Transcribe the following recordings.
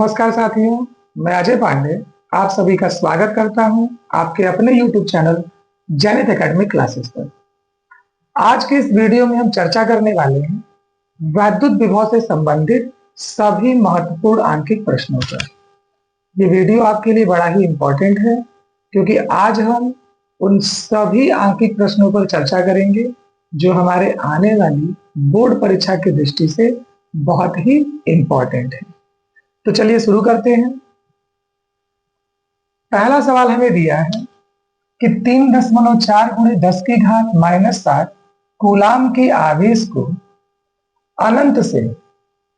नमस्कार साथियों, मैं अजय पांडे आप सभी का स्वागत करता हूं आपके अपने YouTube channel zenith academic classes पर। आज के इस वीडियो में हम चर्चा करने वाले हैं वैद्युत विभव से संबंधित सभी महत्वपूर्ण आंकिक प्रश्नों पर। ये वीडियो आपके लिए बड़ा ही इंपॉर्टेंट है क्योंकि आज हम उन सभी आंकिक प्रश्नों पर चर्चा करेंगे जो हमारे आने वाली बोर्ड परीक्षा की दृष्टि से बहुत ही इंपॉर्टेंट है। तो चलिए शुरू करते हैं। पहला सवाल हमें दिया है कि 3.4 गुणे 10 की घात -7 कूलाम के आवेश को अनंत से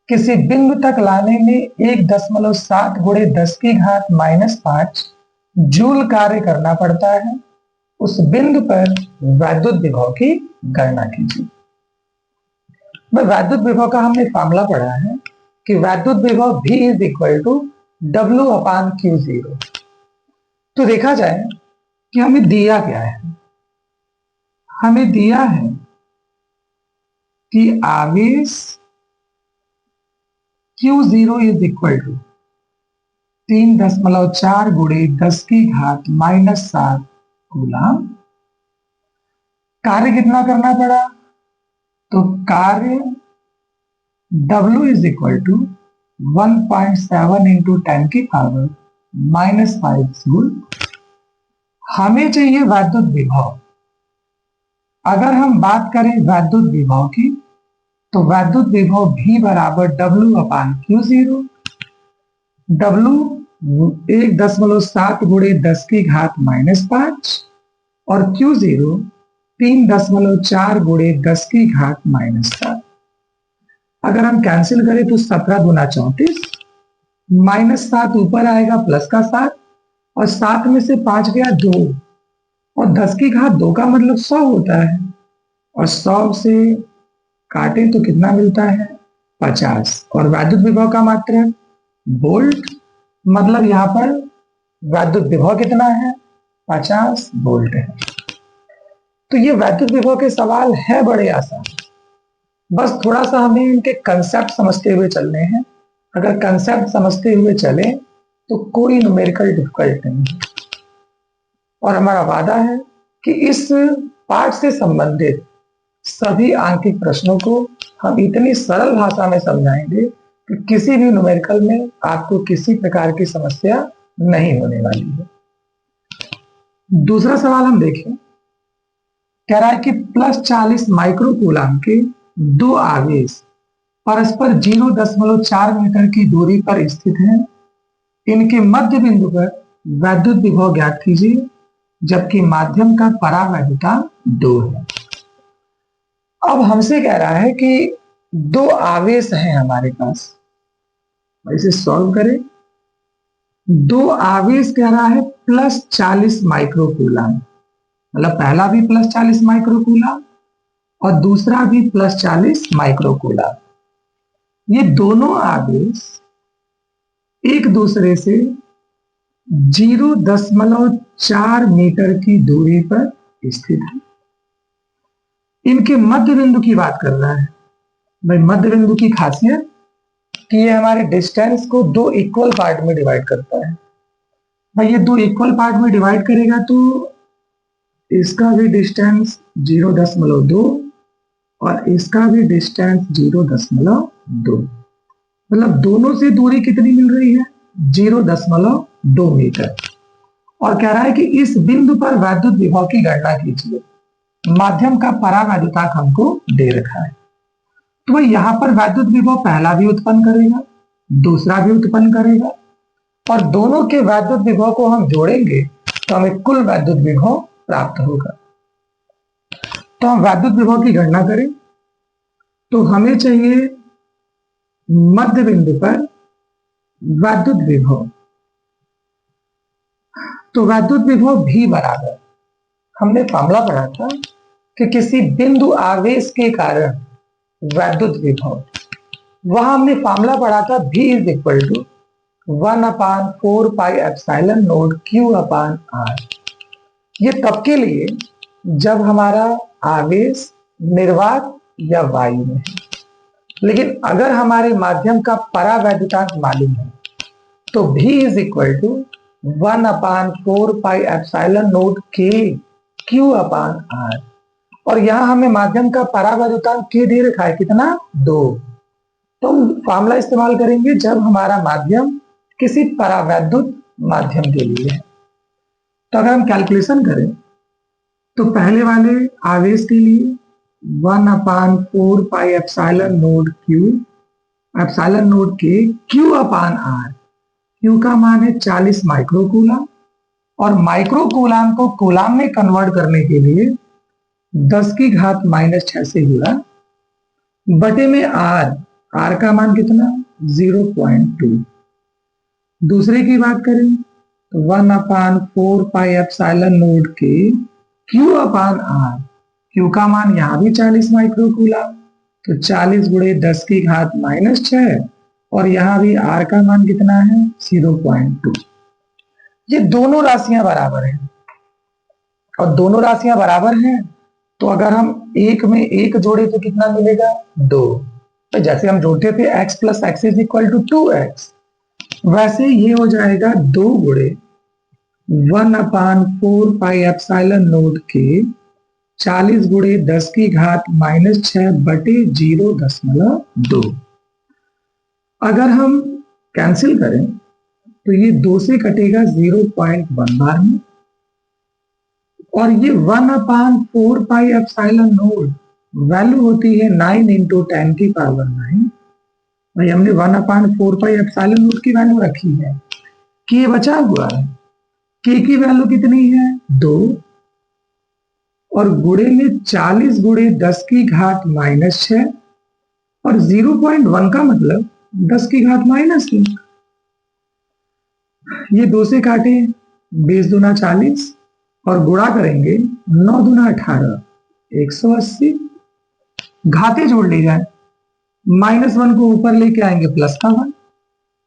किसी बिंदु तक लाने में 1.7 गुणे 10 की घात -5 जूल कार्य करना पड़ता है। उस बिंदु पर वैद्युत विभव की गणना कीजिए। वैद्युत विभव का हमने फॉर्मूला पढ़ा है कि वैद्युत विभव V is equal to W/Q0। तो देखा जाए कि हमें दिया क्या है। हमें दिया है कि आवेश Q0 इज इक्वल टू 3.4 गुणे 10 की घात -7 कूलाम। कार्य कितना करना पड़ा? तो कार्य W is equal to 1.7 into 10 की पावर -5 जूल। हमें चाहिए वैद्युत विभव। अगर हम बात करें वैद्युत विभव की तो वैद्युत विभव V बराबर W/Q0। W 1.7 गुणे 10 की घात -5 और Q0 3.4 गुणे 10 की घात -7। अगर हम कैंसिल करें तो 17 गुना 34, -7 ऊपर आएगा प्लस का 7 और 7 में से 5 गया 2 और 10 की घात 2 का मतलब 100 होता है और 100 से काटे तो कितना मिलता है? 50। और वैद्युत विभव का मात्रक वोल्ट, मतलब यहां पर वैद्युत विभव कितना है? 50 वोल्ट है। तो ये वैद्युत विभव के सवाल है बड़े आसान, बस थोड़ा सा हमें इनके कंसेप्ट समझते हुए चलने हैं। अगर कंसेप्ट समझते हुए चले तो कोई न्यूमेरिकल डिफिकल्ट नहीं है। और हमारा वादा है कि इस पाठ से संबंधित सभी आंकिक प्रश्नों को हम इतनी सरल भाषा में समझाएंगे कि किसी भी न्यूमेरिकल में आपको किसी प्रकार की समस्या नहीं होने वाली है। दूसरा सवाल हम देखें। कह रहा है कि +40 माइक्रो कूलाम के दो आवेश परस्पर 0.4 मीटर की दूरी पर स्थित हैं। इनके मध्य बिंदु पर वैद्युत विभव ज्ञात कीजिए जबकि माध्यम का परावैद्युतांक 2 है। अब हमसे कह रहा है कि दो आवेश हैं हमारे पास, इसे सॉल्व करें। दो आवेश कह रहा है +40 माइक्रो कूलाम, मतलब पहला भी +40 माइक्रो कूलाम और दूसरा भी +40 माइक्रो कूलाम। ये दोनों आवेश एक दूसरे से 0.4 मीटर की दूरी पर स्थित है। इनके मध्य बिंदु की बात कर रहा है। भाई मध्य बिंदु की खासियत कि ये हमारे डिस्टेंस को दो इक्वल पार्ट में डिवाइड करता है। भाई ये दो इक्वल पार्ट में डिवाइड करेगा तो इसका भी डिस्टेंस 0.2 और इसका भी डिस्टेंस 0.2, मतलब दोनों से दूरी कितनी मिल रही है? 0.2 मीटर। और कह रहा है कि इस बिंदु पर वैद्युत विभव की गणना कीजिए। माध्यम का परावैद्युतांक हमको दे रखा है, तो वह यहां पर वैद्युत विभव पहला भी उत्पन्न करेगा, दूसरा भी उत्पन्न करेगा और दोनों के वैद्युत विभव को हम जोड़ेंगे तो हमें कुल वैद्युत विभव प्राप्त होगा। तो हम वैद्युत विभव की गणना करें तो हमें चाहिए मध्य बिंदु पर वैद्युत विभव। तो वैद्युत विभव V बराबर, हमने फॉर्मूला पढ़ा था कि किसी बिंदु आवेश के कारण वैद्युत विभव, वहां हमने फॉर्मूला पढ़ा था V is equal to 1/4πε0 Q/R। ये तब के लिए जब हमारा आवेश निर्वात या वायु में है, लेकिन अगर हमारे माध्यम का परावैद्युतांक मालूम है तो V is equal to 1/4πε0 k Q upon R। और यहां हमें माध्यम का परावैद्युतांक k दे रखा है, कितना 2। तो हम फॉर्मूला इस्तेमाल करेंगे जब हमारा माध्यम किसी परावैद्युत माध्यम के लिए है। तो अगर हम कैलकुलेशन करें तो पहले वाले आवेश के लिए 1/4πε0 के Q अपान R। Q का मान है 40 माइक्रोकूलम और माइक्रोकूलम को कूलम में कन्वर्ट करने के लिए 10⁻⁻6 से गुणा बटे में R का मान कितना 0.2। दूसरे की बात करें तो 1/4πε0 के Q अपान R। Q का मान यहां भी 40 माइक्रोकूलम, तो 40 × 10⁻⁻6 और यहां भी R का मान कितना है 0.2। ये दोनों राशियां बराबर हैं और दोनों राशियां बराबर हैं तो अगर हम एक में एक जोड़े तो कितना मिलेगा 2। तो जैसे हम जोड़ते थे x + x = 2x, वैसे ये हो जाएगा 2 × 1/4πε0 के 40 × 10⁻⁻6 बटे 0.2। अगर हम कैंसिल करें तो ये 2 से कटेगा 0.1 बार में और ये 1/4πε0 वैल्यू होती है 9 × 10⁹। भाई हमने 1/4πε0 की वैल्यू रखी है, के बचा हुआ है, के की वैल्यू कितनी है 2 और गुणे में 40 × 10⁻⁻6 और 0.1 का मतलब 10⁻⁻1। ये 2 से काटे 20 दूना 40 और गुणा करेंगे 9 दूना 18 180। घाते जोड़ ली जाए, -1 को ऊपर लेके आएंगे प्लस का 1,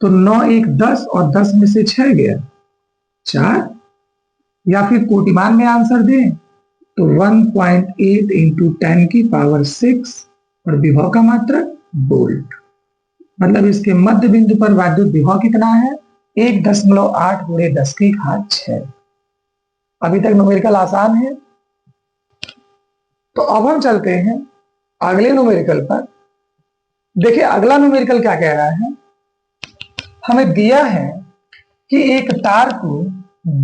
तो 9 1 10 और 10 में से 6 गया 4, या फिर कोटिमान में आंसर दें तो 1.8 × 10⁶ और विभव का मात्रक वोल्ट। मतलब इसके मध्य बिंदु पर वैद्युत विभव कितना है 1.8 × 10⁶। अभी तक न्यूमेरिकल आसान है। तो अब हम चलते हैं अगले न्यूमेरिकल पर। देखिए अगला न्यूमेरिकल क्या कह रहा है, हमें दिया है कि एक तार को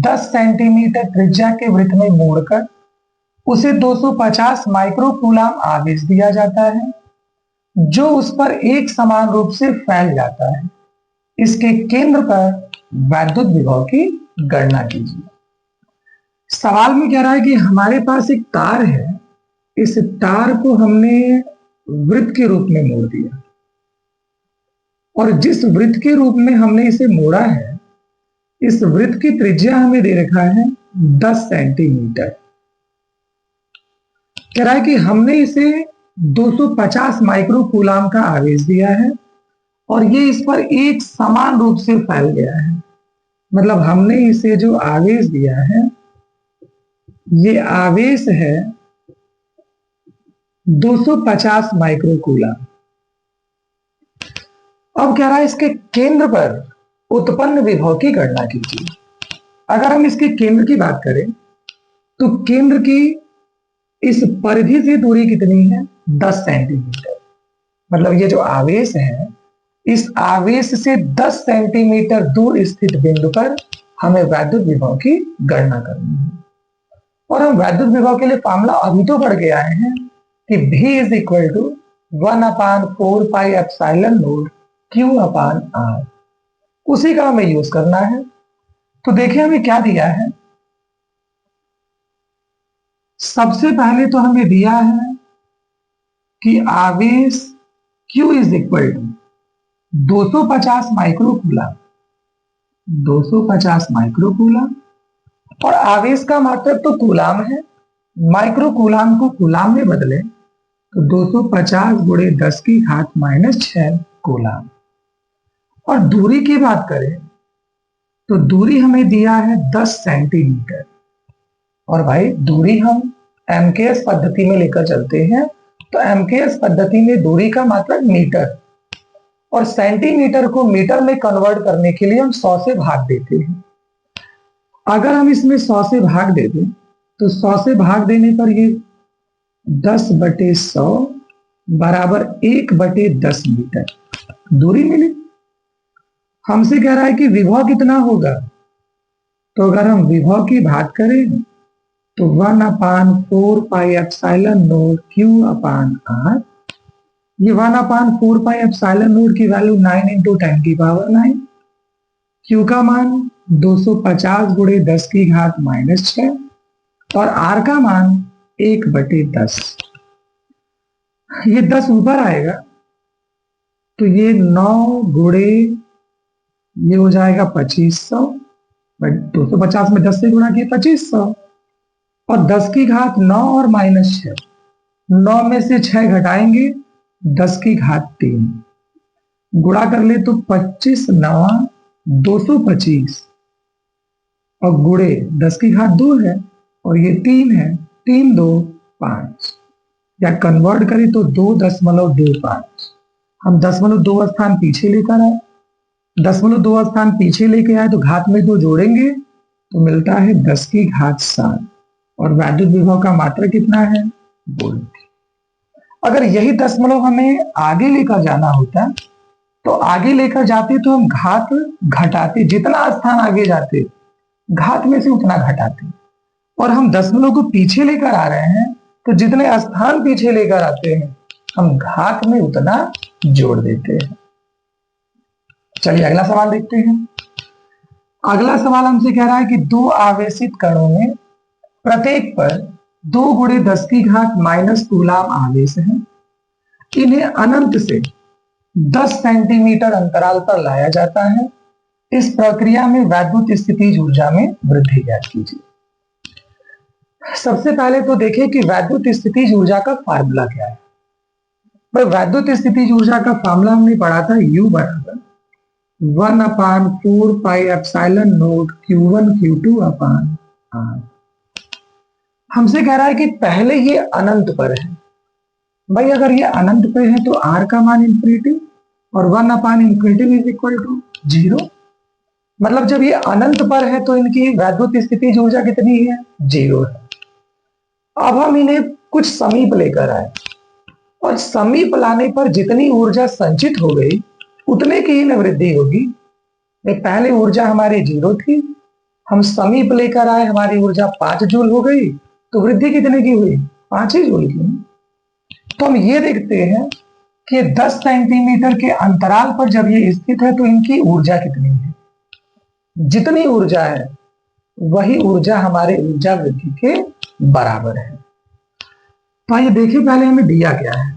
10 सेंटीमीटर त्रिज्या के वृत्त में मोड़कर उसे 250 माइक्रोकूलम आवेश दिया जाता है जो उस पर एक समान रूप से फैल जाता है। इसके केंद्र पर वैद्युत विभव की गणना कीजिए। सवाल में कह रहा है कि हमारे पास एक तार है, इस तार को हमने वृत्त के रूप में मोड़ दिया और जिस वृत्त के रूप में हमने इसे मोड़ा है इस वृत्त की त्रिज्या हमें दे रखा है 10 सेंटीमीटर। कह रहा है कि हमने इसे 250 माइक्रोकूलम का आवेश दिया है और ये इस पर एक समान रूप से फैल गया है। मतलब हमने इसे जो आवेश दिया है ये आवेश है 250 माइक्रोकूलम। अब कह रहा है इसके केंद्र पर उत्पन्न विभव की गणना कीजिए। अगर हम इसके केंद्र की बात करें तो केंद्र की इस परिधि से दूरी कितनी है 10 सेंटीमीटर। मतलब ये जो आवेश है इस आवेश से 10 सेंटीमीटर दूर स्थित बिंदु पर हमें वैद्युत विभव की गणना करनी है। और हम वैद्युत विभव के लिए फॉर्मूला अभी तो पढ़ के आए हैं कि V = 1/4πε0 Q अपान R। उसी का हमें यूज करना है। तो देखिए हमें क्या दिया है। सबसे पहले तो हमें दिया है कि आवेश Q = 250 माइक्रोकूलम, 250 माइक्रोकूलम और आवेश का मात्रक तो कूलम है। माइक्रोकूलम को कूलम में बदले तो 250 × 10⁻⁻6 कूलम। और दूरी की बात करें तो दूरी हमें दिया है 10 सेंटीमीटर और भाई दूरी हम एमकेएस पद्धति में लेकर चलते हैं तो एमकेएस पद्धति में दूरी का मात्रक मीटर और सेंटीमीटर को मीटर में कन्वर्ट करने के लिए हम 100 से भाग देते हैं। अगर हम इसमें 100 से भाग दे दें तो 100 से भाग देने पर ये 10/100 बराबर 1/10 मीटर दूरी मिली। हमसे कह रहा है कि विभव कितना होगा, तो अगर हम विभव की बात करें तो 1/4πε0 Q/R। ये 1/4πε0 की वैल्यू 9 × 10⁻⁹। Q का मान 250 × 10⁻⁻6 और R का मान 1/10। ये 10 ऊपर आएगा तो ये 9 गुणे ये हो जाएगा 2500। 250 में 10 से गुणा किया 2500 और 10⁻9 और -6, 9 में से 6 घटाएंगे 10⁻3 गुणा कर ले तो 25 9 225 और गुणे 10⁻2 है और ये 3 है, 3 2 5 या कन्वर्ट करें तो 2.25। हम 0.2 स्थान पीछे लेकर आए, 0.2 स्थान पीछे लेके आए तो घात में 2 जोड़ेंगे तो मिलता है 10⁻7 और वैद्युत विभव का मात्रा कितना है, वोल्ट। अगर यही दशमलव हमें आगे लेकर जाना होता तो आगे लेकर जाते तो हम घात घटाते, जितना स्थान आगे जाते घात में से उतना घटाते, और हम दशमलव को पीछे लेकर आ रहे हैं तो जितने स्थान पीछे लेकर आते हैं हम घात में उतना जोड़ देते हैं। चलिए अगला सवाल देखते हैं। अगला सवाल हमसे कह रहा है कि 2 आवेशित कणों में प्रत्येक पर 2 × 10⁻⁻ कूलाम आवेश है। इन्हें अनंत से 10 सेंटीमीटर अंतराल पर लाया जाता है। इस प्रक्रिया में वैद्युत स्थितिज ऊर्जा में वृद्धि ज्ञात कीजिए। सबसे पहले तो देखें कि वैद्युत स्थितिज ऊर्जा का फार्मूला क्या है। भाई वैद्युत स्थितिज ऊर्जा का फार्मूला हमने पढ़ा था U बराबर 1/4πε0 Q1 Q2/R। हमसे कह रहा है कि पहले ये अनंत पर है। भाई अगर ये अनंत पर है तो R का मान इंफिनिटी और 1/∞ 0। मतलब जब ये अनंत पर है तो इनकी वैद्युत स्थितिज ऊर्जा कितनी है, 0 है। अब हम इन्हें कुछ समीप लेकर आए और समीप लाने पर जितनी ऊर्जा संचित हो गई उतने की ही वृद्धि होगी। पहले ऊर्जा हमारी 0 थी, हम समीप लेकर आए, हमारी ऊर्जा 5 जूल हो गई, तो वृद्धि कितने की हुई, 5 ही जूल की। तो हम ये देखते हैं कि 10 सेंटीमीटर के अंतराल पर जब ये स्थित है तो इनकी ऊर्जा कितनी है। जितनी ऊर्जा है वही ऊर्जा हमारे ऊर्जा वृद्धि के बराबर है। तो आइए देखिए पहले हमें दिया क्या है,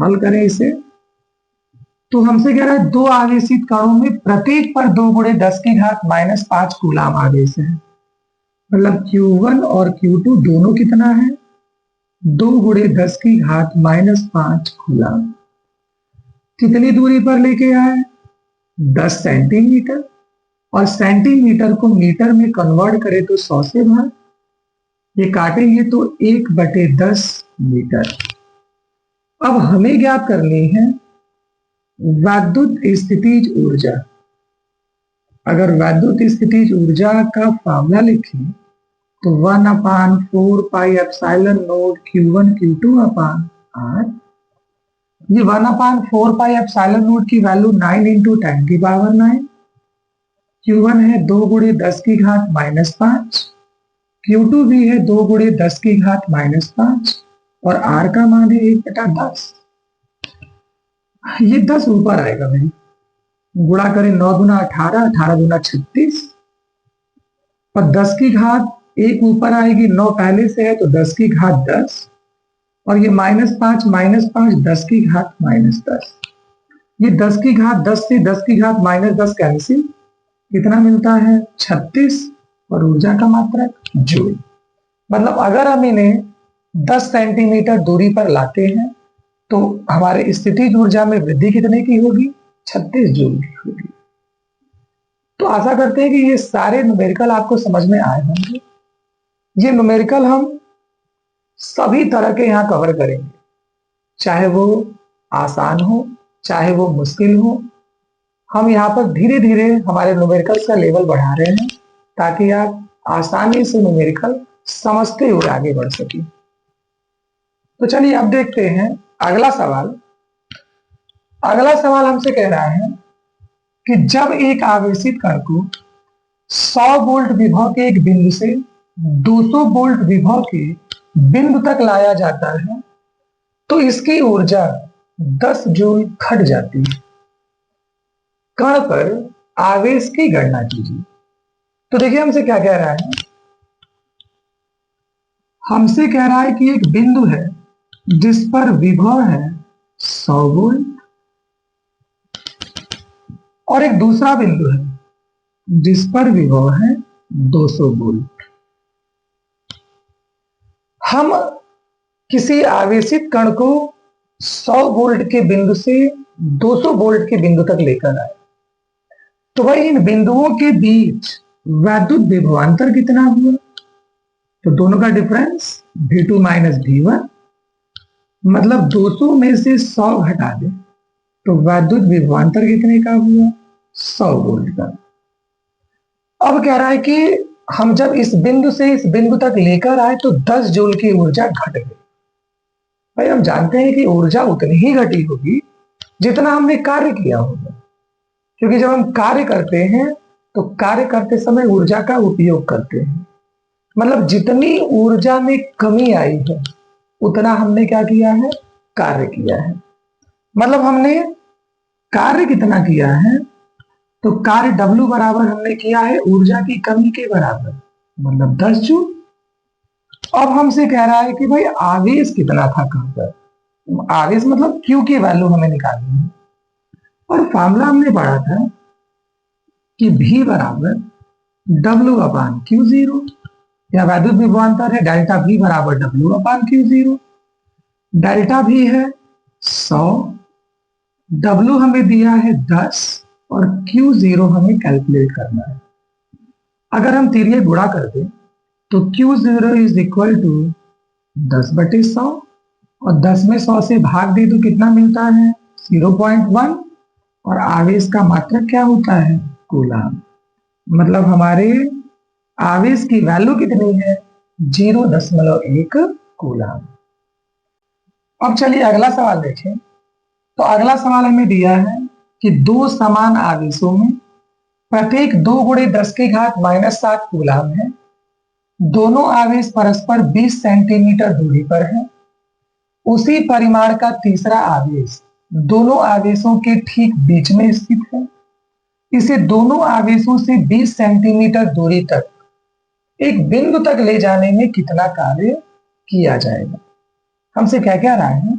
हल करें इसे। तो हमसे कह रहा है 2 आवेशित कणों में प्रत्येक पर 2 × 10⁻⁻5 कूलाम आवेश है। मतलब Q1 और Q2 दोनों कितना है, 2 × 10⁻⁻5 कूलाम। कितनी दूरी पर लेके आए, 10 सेंटीमीटर, और सेंटीमीटर को मीटर में कन्वर्ट करें तो 100 से भाग, ये काटेंगे तो 1/10 मीटर। अब हमें ज्ञात करनी है वैद्युत स्थितिज ऊर्जा। अगर वैद्युत स्थितिज ऊर्जा का फार्मूला लिखें तो 1/4πε0 Q1 Q2/R। ये 1/4πε0 की वैल्यू 9 × 10⁻⁹। Q1 है 2 × 10⁻⁻5, Q2 भी है 2 × 10⁻⁻5 और R का मान है 1/10। ये 10 ऊपर आएगा भाई, गुणा करें 9 × 18, 18 × 36 और 10⁻1 ऊपर आएगी, 9 पहले से है तो 10⁻10 और ये -5 -5 10⁻−10। ये 10⁻10 से 10⁻−10 कैंसिल, कितना मिलता है 36 और ऊर्जा का मात्रक जूल। मतलब अगर हम इन्हें 10 सेंटीमीटर दूरी पर लाते हैं तो हमारे स्थितिज ऊर्जा में वृद्धि कितने की होगी, 36 जूल की होगी। तो आशा करते हैं कि ये सारे न्यूमेरिकल आपको समझ में आए होंगे। ये न्यूमेरिकल हम सभी तरह के यहां कवर करेंगे, चाहे वो आसान हो चाहे वो मुश्किल हो। हम यहाँ पर धीरे धीरे हमारे न्यूमेरिकल्स का लेवल बढ़ा रहे हैं ताकि आप आसानी से न्यूमेरिकल समझते हुए आगे बढ़ सके। तो चलिए अब देखते हैं अगला सवाल। अगला सवाल हमसे कह रहा है कि जब एक आवेशित कण को 100 वोल्ट विभव के एक बिंदु से 200 वोल्ट विभव के बिंदु तक लाया जाता है तो इसकी ऊर्जा 10 जूल घट जाती है। कण पर आवेश की गणना कीजिए। तो देखिए हमसे क्या कह रहा है, हमसे कह रहा है कि एक बिंदु है जिस पर विभव है 100 वोल्ट और एक दूसरा बिंदु है जिस पर विभव है 200 वोल्ट। हम किसी आवेशित कण को 100 वोल्ट के बिंदु से 200 वोल्ट के बिंदु तक लेकर आए, तो भाई इन बिंदुओं के बीच वैद्युत विभवांतर कितना हुआ? तो दोनों का डिफरेंस V2 माइनस V1, मतलब 200 में से 100 घटा दे तो वैद्युत विभवांतर कितने का हुआ? 100 वोल्ट का। अब कह रहा है कि हम जब इस बिंदु से इस बिंदु तक लेकर आए तो 10 जूल की ऊर्जा घट गई। भाई हम जानते हैं कि ऊर्जा उतनी ही घटी होगी जितना हमने कार्य किया होगा, क्योंकि जब हम कार्य करते हैं तो कार्य करते समय ऊर्जा का उपयोग करते हैं। मतलब जितनी ऊर्जा में कमी आई है उतना हमने क्या किया है? कार्य किया है। मतलब हमने कार्य कितना किया है? तो कार्य W बराबर हमने किया है ऊर्जा की कमी के बराबर, मतलब 10 जूल। अब हमसे कह रहा है कि भाई आवेश कितना था कहां पर? आवेश मतलब Q की वैल्यू हमें निकालनी है और फॉर्मूला हमने पढ़ा था कि V बराबर W अपान Q0, या वैद्युत विभवांतर है डेल्टा V बराबर W upon Q0। Delta V है 100, W हमें दिया है 10 और Q0 हमें कैलकुलेट करना है। अगर हम तिर्ये गुणा कर दें तो Q0 इज इक्वल टू 10/100 और 10 में 100 से भाग दे तो कितना मिलता है? 0.1। और आवेश का मात्रक क्या होता है? कूलाम। मतलब हमारे आवेश की वैल्यू कितनी है? 0.1 कूलाम। अब चलिए अगला सवाल देखें। तो अगला सवाल हमें दिया है कि दो समान आवेशों में प्रत्येक 2 × 10⁻⁻7 कूलाम है। दोनों आवेश परस्पर 20 सेंटीमीटर दूरी पर है। उसी परिमाण का तीसरा आवेश दोनों आवेशों के ठीक बीच में स्थित है। इसे दोनों आवेशों से 20 सेंटीमीटर दूरी तक एक बिंदु तक ले जाने में कितना कार्य किया जाएगा? हमसे क्या कह रहा है?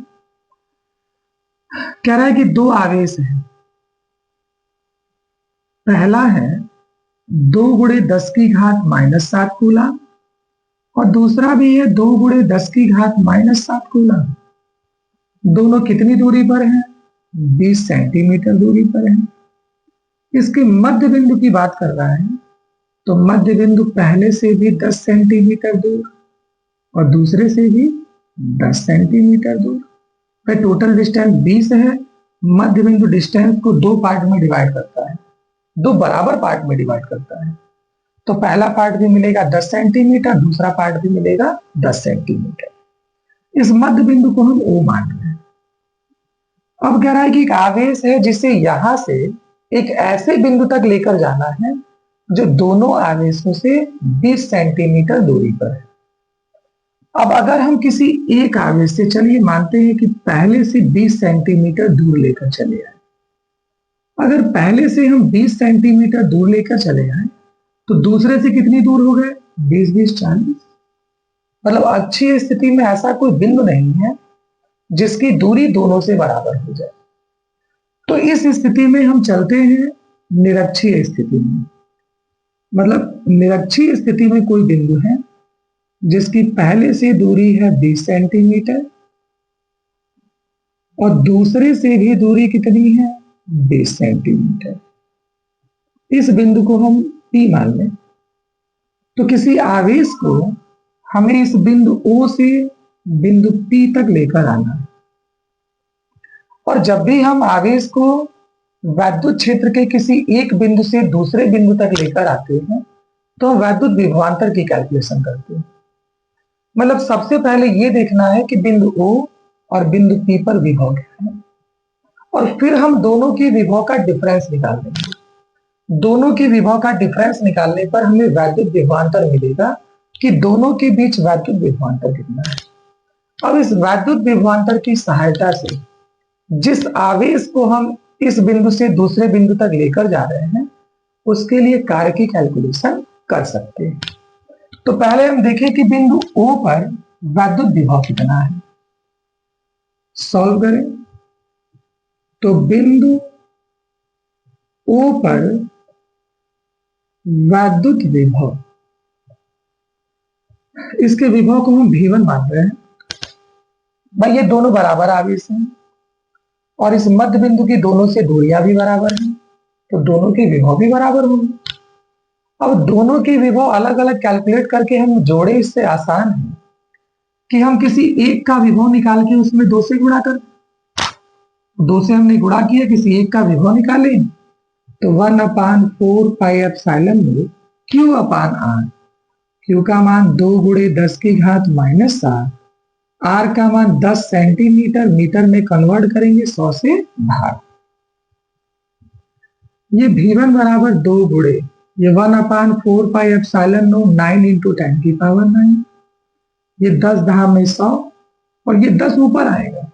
कह रहा है कि दो आवेश हैं। पहला है 2 × 10⁻⁻7 कूलाम और दूसरा भी है 2 × 10⁻⁻7 कूलाम। दोनों कितनी दूरी पर हैं? 20 सेंटीमीटर दूरी पर हैं। इसके मध्य बिंदु की बात कर रहा है तो मध्य बिंदु पहले से भी 10 सेंटीमीटर दूर और दूसरे से भी 10 सेंटीमीटर दूर। तो टोटल डिस्टेंस 20 है। मध्य बिंदु डिस्टेंस को 2 पार्ट में डिवाइड करता है, 2 बराबर पार्ट में डिवाइड करता है। तो पहला पार्ट भी मिलेगा 10 सेंटीमीटर, दूसरा पार्ट भी मिलेगा 10 सेंटीमीटर। इस मध्य बिंदु को हम O मान रहे हैं। अब कह रहा है कि एक आवेश है जिसे यहां से एक ऐसे बिंदु तक लेकर जाना है जो दोनों आवेशों से 20 सेंटीमीटर दूरी पर है। अब अगर हम किसी एक आवेश से, चलिए मानते हैं कि पहले से 20 सेंटीमीटर दूर लेकर चले आए। अगर पहले से हम 20 सेंटीमीटर दूर लेकर चले आए तो दूसरे से कितनी दूर हो गए? 20 40। मतलब अच्छी स्थिति में ऐसा कोई बिंदु नहीं है जिसकी दूरी दोनों से बराबर हो जाए। तो इस स्थिति में हम चलते हैं निरक्षीय स्थिति में। मतलब निरक्षीय स्थिति में कोई बिंदु है जिसकी पहले से दूरी है 20 सेंटीमीटर और दूसरे से भी दूरी कितनी है? 20 सेंटीमीटर। इस बिंदु को हम P मान लें। तो किसी आवेश को हमें इस बिंदु O से बिंदु P तक लेकर आना है। और जब भी हम आवेश को वैद्युत क्षेत्र के किसी एक बिंदु से दूसरे बिंदु तक लेकर आते हैं तो हम वैद्युत विभवांतर की कैलकुलेशन करते हैं। मतलब सबसे पहले ये देखना है कि बिंदु O और बिंदु P पर विभव क्या है, और फिर हम दोनों की विभव का डिफरेंस निकाल देंगे। दोनों की विभव का डिफरेंस निकालने पर हमें वैद्युत विभवांतर मिलेगा कि दोनों के बीच वैद्युत विभवांतर कितना है। अब इस वैद्युत विभवांतर की सहायता से जिस आवेश को हम इस बिंदु से दूसरे बिंदु तक लेकर जा रहे हैं उसके लिए कार्य की कैलकुलेशन कर सकते हैं। तो पहले हम देखें कि बिंदु O पर वैद्युत विभव कितना है। सॉल्व करें तो बिंदु O पर वैद्युत विभव, इसके विभव को हम V1 मान रहे हैं। भाई ये दोनों बराबर आवेश हैं और इस मध्य बिंदु की दोनों से दूरियां भी बराबर हैं, तो दोनों के विभव भी बराबर होंगे। अब दोनों के विभव अलग अलग कैलकुलेट करके हम जोड़े, इससे आसान है कि हम किसी एक का विभव निकाल के उसमें 2 से गुणा कर, 2 से हमने गुणा किया, किसी एक का विभव निकाले तो 1/4 pi epsilon not Q upon R। Q का मान 2 गुणे 10 की घात -7, R का मान 10 सेंटीमीटर, मीटर में कन्वर्ट करेंगे 100 से भाग। ये V1 बराबर 2 गुणे ये 1/4 पाई एप्सिलॉन नॉट 9 × 10⁹, ये 10 10 में 100 और ये 10 ऊपर आएगा,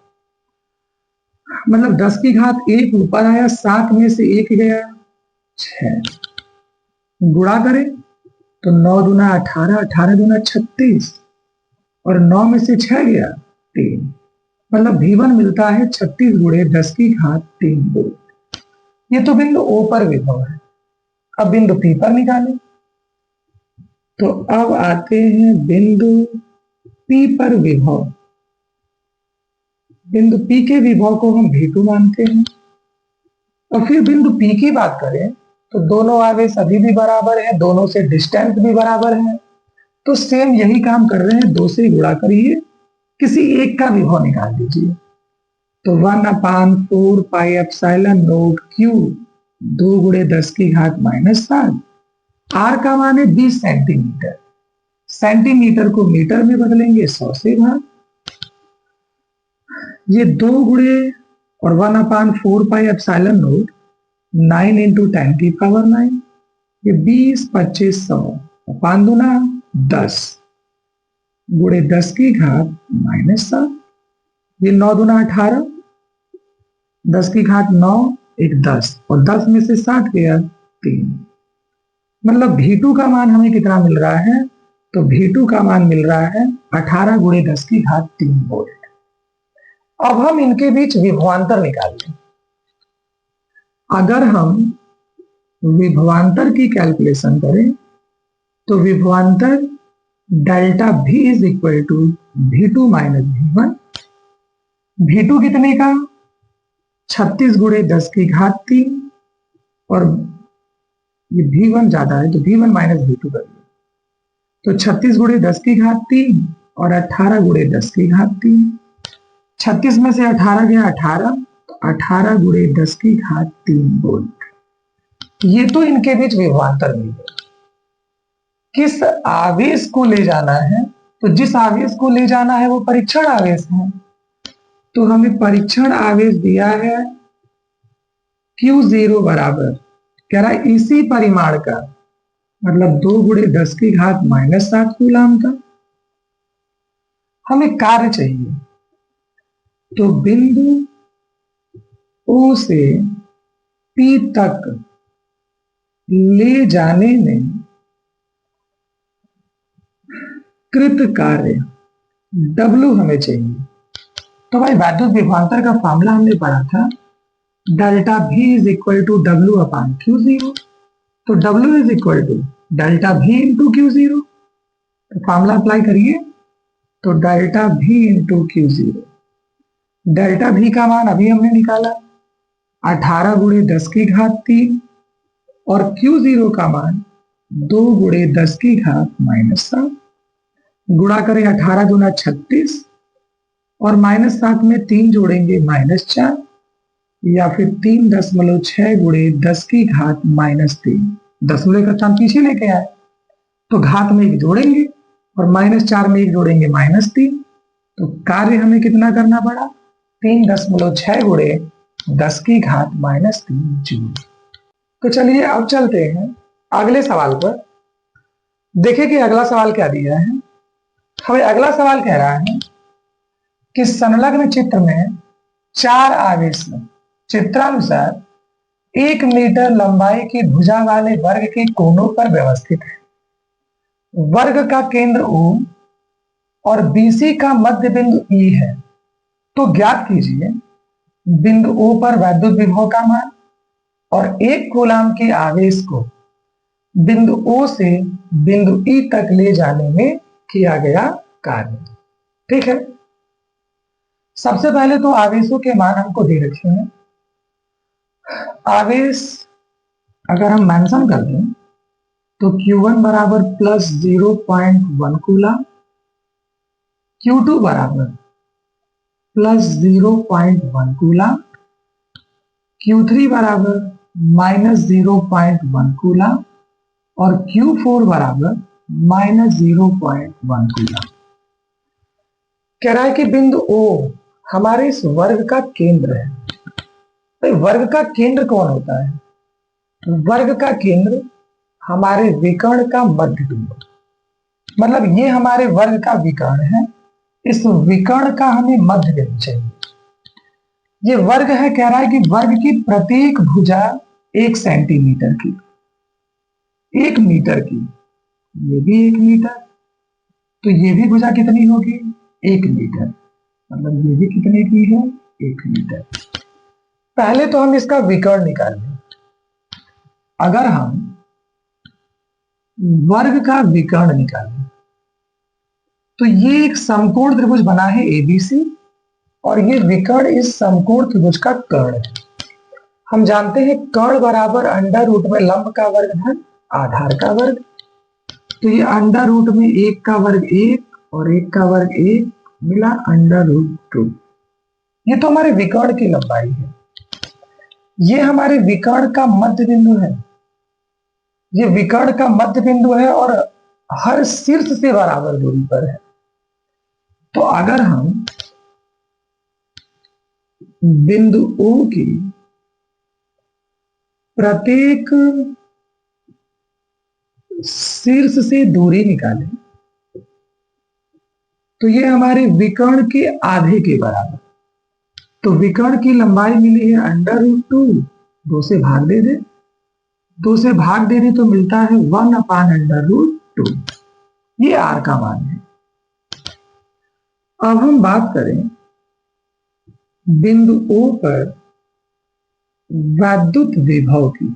मतलब 10 की घात 1 ऊपर आया, 7 में से 1 गया 6, गुणा करें तो 9 दूना 18, 18 दूना 36 और 9 में से 6 गया 3, मतलब V1 मिलता है 36 गुणे 10 की घात 3 वोल्ट। ये तो बिंदु O पर विभव है। अब बिंदु P पर निकालें तो अब आते हैं बिंदु P पर विभव। बिंदु P के विभव को हम V2 मानते हैं और फिर बिंदु P की बात करें तो दोनों आवेश अभी भी बराबर है, दोनों से डिस्टेंस भी बराबर है, तो सेम यही काम कर रहे हैं, 2 से गुणा करिए, किसी एक का विभव निकाल दीजिए। तो 1/4 पाई एप्सिलॉन नॉट Q 2 गुणे 10 की घात -7, R का मान है 20 सेंटीमीटर, सेंटीमीटर को मीटर में बदलेंगे 100 से भाग। ये 2 गुणे और 1/4 पाई एप्सिलॉन नॉट 9 × 10⁹, ये 20 25 100 5 दूना 10 गुणे 10 की घात -7, ये 9 दूना 18, 10 की घात 9 एक 10 और 10 में से 7 गया 3, मतलब V2 का मान हमें कितना मिल रहा है, तो V2 का मान मिल रहा है 18 गुणे 10 की घात 3 वोल्ट। अब हम इनके बीच विभवांतर निकाल लें। अगर हम विभवांतर की कैलकुलेशन करें तो विभवांतर delta V is equal to V2 minus V1। V2 कितने का, 36 गुणे 10 की घात 3 और ये V1 ज्यादा है तो V1 माइनस V2 करिए, तो 36 गुणे 10 की घात 3 और 18 गुणे 10 की घात 3, 36 में से 18 गया 18, तो 18 गुणे 10 की घात 3 वोल्ट। ये तो इनके बीच विभवांतर मिल गया। किस आवेश को ले जाना है, तो जिस आवेश को ले जाना है वो परीक्षण आवेश है, तो हमें परीक्षण आवेश दिया है Q0 बराबर, कह रहा है इसी परिमाण का, मतलब 2 गुणे 10 की घात -7 कूलाम का। हमें कार्य चाहिए, तो बिंदु O से P तक ले जाने में कृत कार्य W हमें चाहिए। तो भाई वैद्युत विभवांतर का फॉर्मूला हमने पढ़ा था, delta V is equal to W upon Q0, तो W is equal to delta V into Q0, तो फॉर्मूला अप्लाई करिए, तो delta V into Q0, delta V का मान अभी हमने निकाला 18 गुणे 10 की घात 3 और Q0 का मान 2 गुणे 10 की घात -7, गुणा करें 18 दूना 36 और -7 में 3 जोड़ेंगे -4, या फिर 3.6 गुणे 10 की घात -3। दशमलव का स्थान पीछे लेके आए तो घात में एक जोड़ेंगे और -4 में एक जोड़ेंगे -3। तो कार्य हमें कितना करना पड़ा, 3.6 गुणे 10 की घात -3 जूल। तो चलिए अब चलते हैं अगले सवाल पर। देखिए कि अगला सवाल क्या दिया है। हमें अगला सवाल कह रहा है कि संलग्न चित्र में 4 आवेश चित्रानुसार 1 मीटर लंबाई की भुजा वाले वर्ग के कोनों पर व्यवस्थित है। वर्ग का केंद्र O और BC का मध्य बिंदु E है। तो ज्ञात कीजिए बिंदु O पर वैद्युत विभव का मान और 1 कूलाम के आवेश को बिंदु O से बिंदु E तक ले जाने में किया गया कार्य। ठीक है, सबसे पहले तो आवेशों के मान हमको दे रखे हैं। आवेश अगर हम मेंशन कर दें तो Q1 बराबर +0.1 कूलाम, Q2 बराबर +0.1 कूलाम, Q3 बराबर -0.1 कूलाम और Q4 बराबर -0.1 कूलाम। कह रहा है कि बिंदु O हमारे इस वर्ग का केंद्र है। तो वर्ग का केंद्र कौन होता है? वर्ग का केंद्र हमारे विकर्ण का मध्य बिंदु, मतलब ये हमारे वर्ग का विकर्ण है। इस विकर्ण का हमें मध्य बिंदु चाहिए। ये वर्ग है, कह रहा है कि वर्ग की प्रत्येक भुजा 1 सेंटीमीटर की, 1 मीटर की, ये भी 1 मीटर, तो ये भी भुजा कितनी होगी, 1 मीटर, मतलब ये भी कितने की है, 1 मीटर। पहले तो हम इसका विकर्ण निकालें। अगर हम वर्ग का विकर्ण निकालें तो ये एक समकोण त्रिभुज बना है ABC और ये विकर्ण इस समकोण त्रिभुज का कर्ण है। हम जानते हैं कर्ण बराबर अंडर रूट में लंब का वर्ग धन आधार का वर्ग। तो ये अंडर रूट में 1 का वर्ग 1 और 1 का वर्ग 1 मिला √2। ये तो हमारे विकर्ण की लंबाई है। ये हमारे विकर्ण का मध्य बिंदु है। ये विकर्ण का मध्य बिंदु है और हर शीर्ष से बराबर दूरी पर है। तो अगर हम बिंदु O की प्रत्येक शीर्ष से दूरी निकालें तो ये हमारे विकर्ण के आधे के बराबर। तो विकर्ण की लंबाई मिली है √2, 2 से भाग दे दे, 2 से भाग दे दे तो मिलता है 1/√2। ये R का मान है। अब हम बात करें बिंदु O पर वैद्युत विभव की।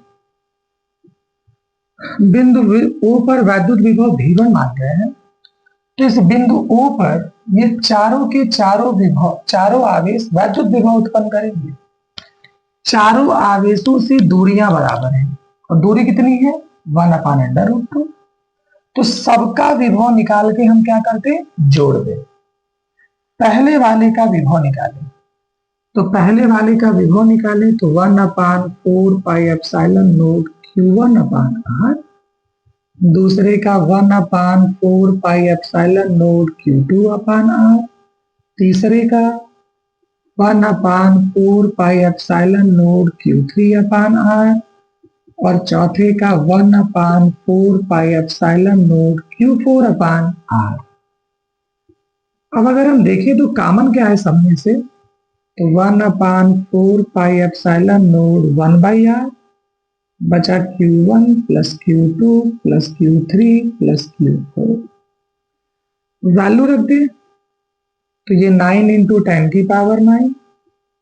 बिंदु O पर वैद्युत विभव V1 मान रहे हैं। तो इस बिंदु O पर ये चारों के चारों विभव, चारों आवेश वैद्युत विभव उत्पन्न करेंगे। चारों आवेशों से दूरियां बराबर हैं और दूरी कितनी है, 1/√2। तो सबका विभव निकाल के हम क्या करते, जोड़ दे। पहले वाले का विभव निकालें तो पहले वाले का विभव निकालें तो 1/4πε0 Q1/R, दूसरे का 1/4πε0 Q2/R, तीसरे का 1/4πε0 Q3/R और चौथे का 1/4πε0 Q4/R। अब अगर हम देखें तो कॉमन क्या है सब में से, तो 1/4πε0 1/R बचा Q1 + Q2 + Q3 + Q4। Value रख दे तो ये 9 × 10⁹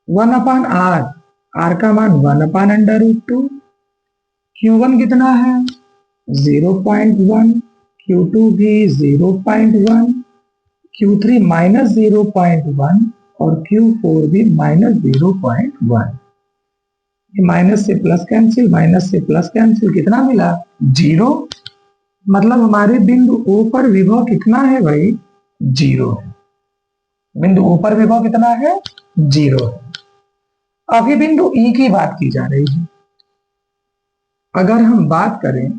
1/R, R का मान 1/√2, Q1 कितना है 0.1, Q2 भी 0.1, Q3 -0.1 और Q4 भी -0.1। माइनस से प्लस कैंसिल, माइनस से प्लस कैंसिल, कितना मिला 0। मतलब हमारे बिंदु O पर विभव कितना है भाई, 0 है। बिंदु O पर विभव कितना है, 0 है। अभी बिंदु ई की बात की जा रही है। अगर हम बात करें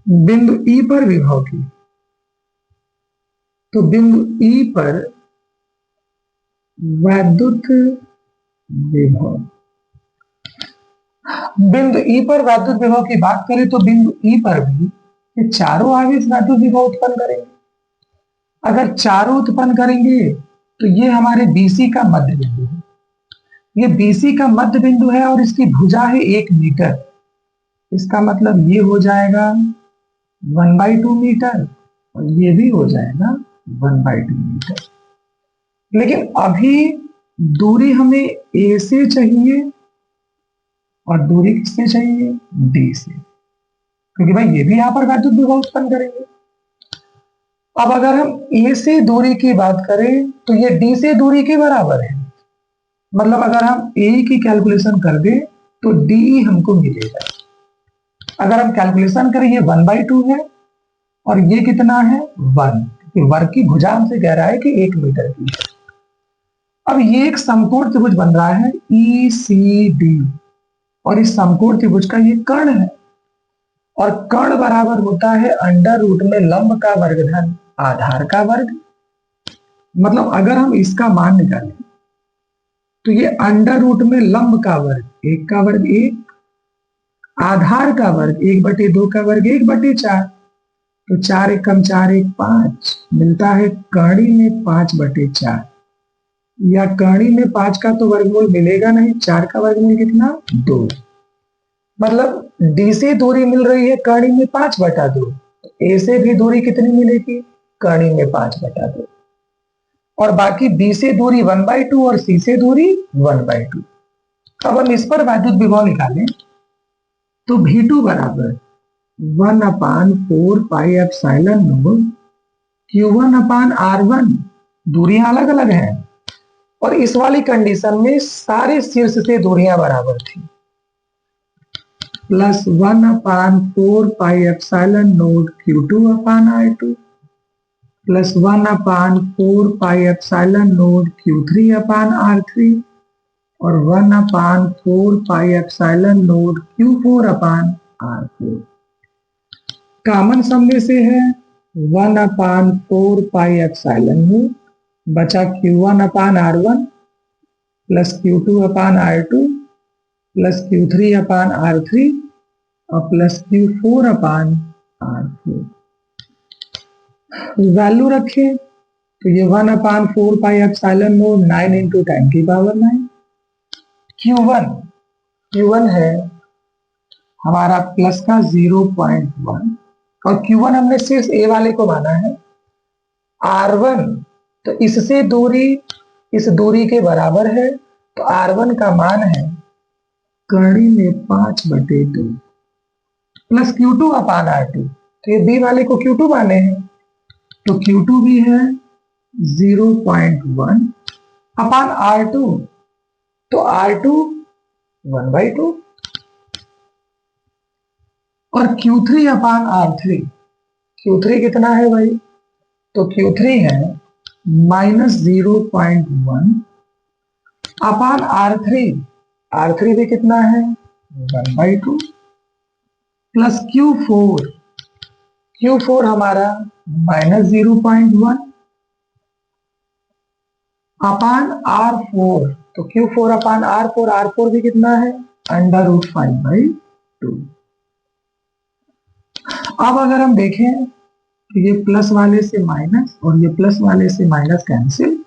बिंदु ई पर विभव की, तो बिंदु ई पर वैद्युत विभव, बिंदु ई पर वैद्युत विभव की बात करें तो बिंदु ई पर भी ये चारों आवेश वैद्युत विभव उत्पन्न करेंगे। अगर चारों उत्पन्न करेंगे तो ये हमारे बीसी का मध्य बिंदु है। ये बीसी का मध्य बिंदु है और इसकी भुजा है 1 मीटर। इसका मतलब ये हो जाएगा 1/2 मीटर और ये भी हो जाएगा 1/2 मीटर। लेकिन अभी दूरी हमें ए से चाहिए और दूरी किससे चाहिए? डी से, क्योंकि भाई ये भी यहां पर वैद्युत विभव उत्पन्न करेंगे। अब अगर हम ए से दूरी की बात करें तो ये डी से दूरी के बराबर है। मतलब अगर हम ए की कैलकुलेशन कर दें तो डी हमको मिलेगा। अगर हम कैलकुलेशन करें ये 1/2 है और ये कितना है 1, वर्ग की भुजा हमसे कह रहा है कि 1 मीटर की है। अब ये एक समकोण त्रिभुज बन रहा है ECD और इस समकोण त्रिभुज का ये कर्ण है और कर्ण बराबर होता है अंडर रूट में लंब का वर्ग धन आधार का वर्ग। मतलब अगर हम इसका मान निकालें तो ये अंडर रूट में लंब का वर्ग 1 का वर्ग 1, आधार का वर्ग 1/2 का वर्ग 1/4, तो 4 एकम 4 1 5 मिलता है कर्ण में 5/4, या कर्ण में 5 का तो वर्गमूल मिलेगा नहीं, 4 का वर्गमूल कितना 2। मतलब डी से दूरी मिल रही है कर्ण में 5/2, ए से भी दूरी कितनी मिलेगी कर्ण में 5/2, और बाकी बी से दूरी 1/2 और सी से दूरी 1/2। अब हम इस पर वैद्युत विभव निकालें तो V2 बराबर 1/4 पाई एप्सिलॉन नॉट Q1/R1। दूरियां अलग अलग हैं और इस वाली कंडीशन में सारे शीर्ष से दूरियां बराबर थी, plus 1/4 pi epsilon not Q2/R2 plus 1/4 pi epsilon not Q3/R3 और 1/4 pi epsilon not Q4/R4। Common sum में से है 1/4 पाई एप्सिलॉन नॉट बचा Q1/R1 plus Q2/R2 plus Q3/R3 और प्लस Q4/R4। वैल्यू रखें तो ये 1/4 पाई एप्सिलॉन नॉट 9 × 10⁹ Q1 है हमारा प्लस का 0.1 और Q1 हमने सिर्फ ए वाले को माना है। R1 तो इससे दूरी इस दूरी के बराबर है, तो R1 का मान है कर्ण में 5/2 प्लस Q2/R2, तो ये बी वाले को Q2 माने हैं, तो Q2 भी है 0.1/R2, तो R2 1/2 और Q3/R3, Q3 कितना है भाई? तो Q3 है -0.1/R3, R3 भी कितना है 1/2 प्लस Q4 हमारा -0.1/R4, तो Q4/R4, R4 भी कितना है √5/2। अब अगर हम देखें तो ये प्लस वाले से माइनस और ये प्लस वाले से माइनस कैंसिल,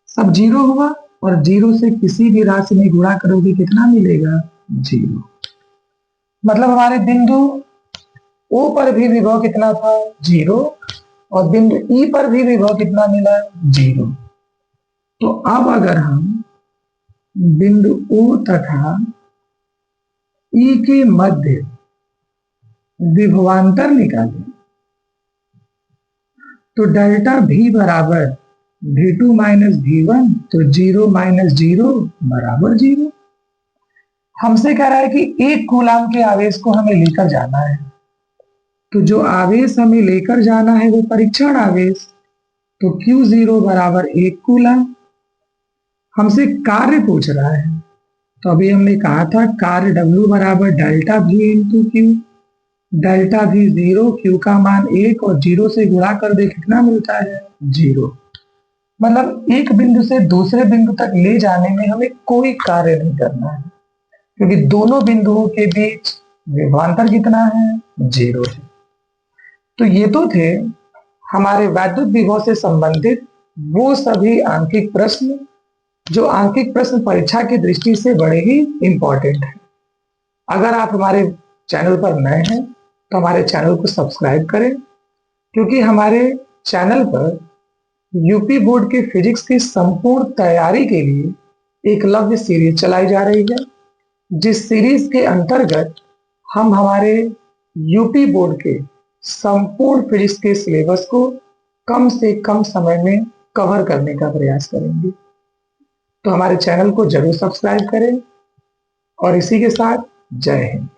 सब जीरो हुआ और जीरो से किसी भी राशि में गुणा करोगे कितना मिलेगा 0। मतलब हमारे बिंदु ओ पर भी विभव कितना था 0 और बिंदु ई पर भी विभव कितना मिला 0। तो अब अगर हम बिंदु ओ तथा ई के मध्य विभवांतर निकालें तो डेल्टा V बराबर V2 माइनस V1, तो 0 माइनस 0 बराबर 0। हमसे कह रहा है कि 1 कूलाम के आवेश को हमें लेकर जाना है, तो जो आवेश हमें लेकर जाना है वो परीक्षण आवेश, तो Q0 बराबर 1 कूलाम। हमसे कार्य पूछ रहा है, तो अभी हमने कहा था कार्य W बराबर delta V into Q. Delta V 0, Q का मान 1 और 0 से गुणा कर दे कितना मिलता है 0। मतलब एक बिंदु से दूसरे बिंदु तक ले जाने में हमें कोई कार्य नहीं करना है, क्योंकि दोनों बिंदुओं के बीच विभवांतर कितना है 0 है। तो ये तो थे हमारे वैद्युत विभव से संबंधित वो सभी आंकिक प्रश्न जो आंकिक प्रश्न परीक्षा की दृष्टि से बड़े ही इंपॉर्टेंट है। अगर आप हमारे चैनल पर नए हैं तो हमारे चैनल को सब्सक्राइब करें, क्योंकि हमारे चैनल पर यूपी बोर्ड के फिजिक्स की संपूर्ण तैयारी के लिए एकलव्य सीरीज चलाई जा रही है, जिस सीरीज के अंतर्गत हम हमारे यूपी बोर्ड के संपूर्ण फिजिक्स के सिलेबस को कम से कम समय में कवर करने का प्रयास करेंगे। तो हमारे चैनल को जरूर सब्सक्राइब करें और इसी के साथ जय हिंद।